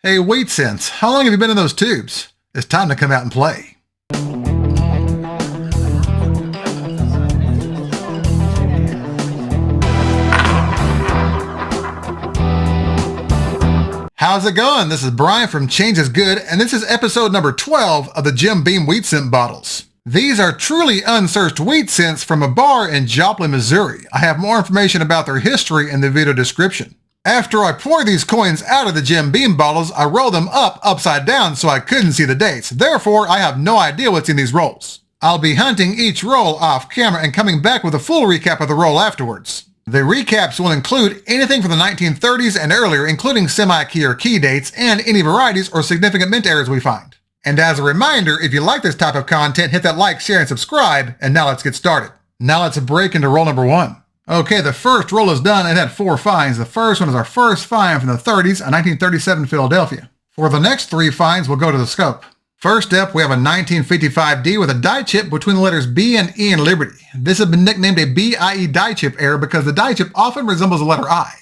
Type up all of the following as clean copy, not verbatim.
Hey, wheat cents, how long have you been in those tubes? It's time to come out and play. How's it going? This is Brian from Change is Good, and this is episode number 12 of the Jim Beam wheat cent bottles. These are truly unsearched wheat cents from a bar in Joplin, Missouri. I have more information about their history in the video description. After I pour these coins out of the Jim Beam bottles, I roll them upside down so I couldn't see the dates. Therefore, I have no idea what's in these rolls. I'll be hunting each roll off camera and coming back with a full recap of the roll afterwards. The recaps will include anything from the 1930s and earlier, including semi-key or key dates, and any varieties or significant mint errors we find. And as a reminder, if you like this type of content, hit that like, share, and subscribe, and now let's get started. Now let's break into roll number 1. Okay, the first roll is done and had 4 finds. The first one is our first find from the 30s, a 1937 Philadelphia. For the next 3 finds, we'll go to the scope. First up, we have a 1955 D with a die chip between the letters B and E in Liberty. This has been nicknamed a BIE die chip error because the die chip often resembles the letter I.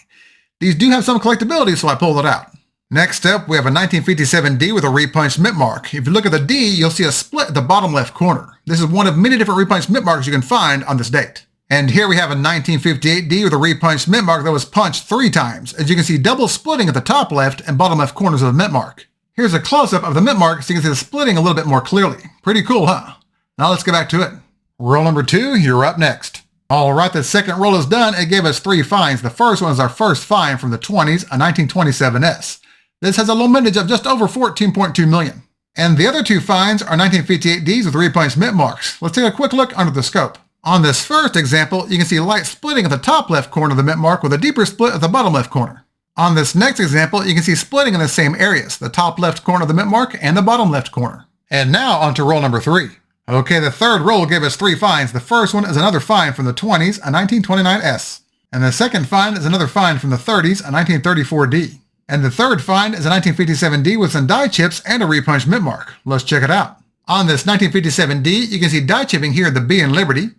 These do have some collectability, so I pulled it out. Next up, we have a 1957 D with a repunched mint mark. If you look at the D, you'll see a split at the bottom left corner. This is one of many different repunched mint marks you can find on this date. And here we have a 1958 D with a repunched mint mark that was punched 3 times. As you can see, double splitting at the top left and bottom left corners of the mint mark. Here's a close-up of the mint mark so you can see the splitting a little bit more clearly. Pretty cool, huh? Now let's get back to it. Roll number 2, you're up next. Alright, the second roll is done. It gave us 3 finds. The first one is our first find from the 20s, a 1927 S. This has a low mintage of just over 14.2 million. And the other 2 finds are 1958 Ds with repunched mint marks. Let's take a quick look under the scope. On this first example, you can see light splitting at the top left corner of the mint mark with a deeper split at the bottom left corner. On this next example, you can see splitting in the same areas, the top left corner of the mint mark and the bottom left corner. And now on to roll number 3. Okay, the third roll gave us 3 finds. The first one is another find from the 20s, a 1929 S. And the second find is another find from the 30s, a 1934 D. And the third find is a 1957 D with some die chips and a repunched mint mark. Let's check it out. On this 1957 D, you can see die chipping here at the B in Liberty,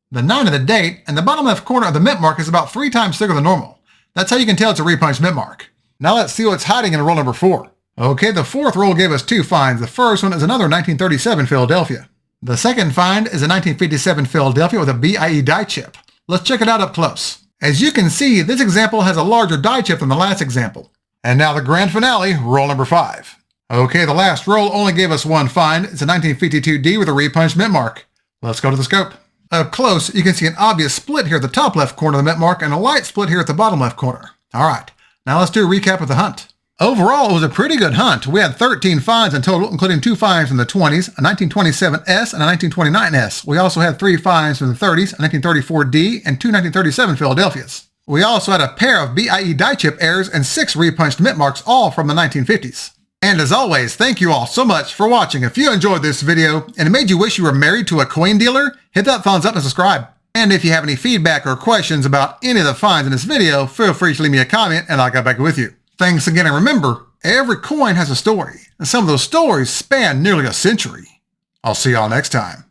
the 9 of the date, and the bottom left corner of the mint mark is about 3 times thicker than normal. That's how you can tell it's a repunched mint mark. Now let's see what's hiding in roll number 4. Okay, the fourth roll gave us 2 finds. The first one is another 1937 Philadelphia. The second find is a 1957 Philadelphia with a BIE die chip. Let's check it out up close. As you can see, this example has a larger die chip than the last example. And now the grand finale, roll number 5. Okay, the last roll only gave us 1 find. It's a 1952 D with a repunched mint mark. Let's go to the scope. Up close, you can see an obvious split here at the top left corner of the mint mark and a light split here at the bottom left corner. Alright, now let's do a recap of the hunt. Overall, it was a pretty good hunt. We had 13 finds in total, including 2 finds from the 20s, a 1927 S and a 1929 S. We also had 3 finds from the 30s, a 1934 D and 2 1937 Philadelphias. We also had a pair of BIE die chip errors and 6 repunched mint marks, all from the 1950s. And as always, thank you all so much for watching. If you enjoyed this video and it made you wish you were married to a coin dealer, hit that thumbs up and subscribe. And if you have any feedback or questions about any of the finds in this video, feel free to leave me a comment and I'll get back with you. Thanks again, and remember, every coin has a story, and some of those stories span nearly a century. I'll see y'all next time.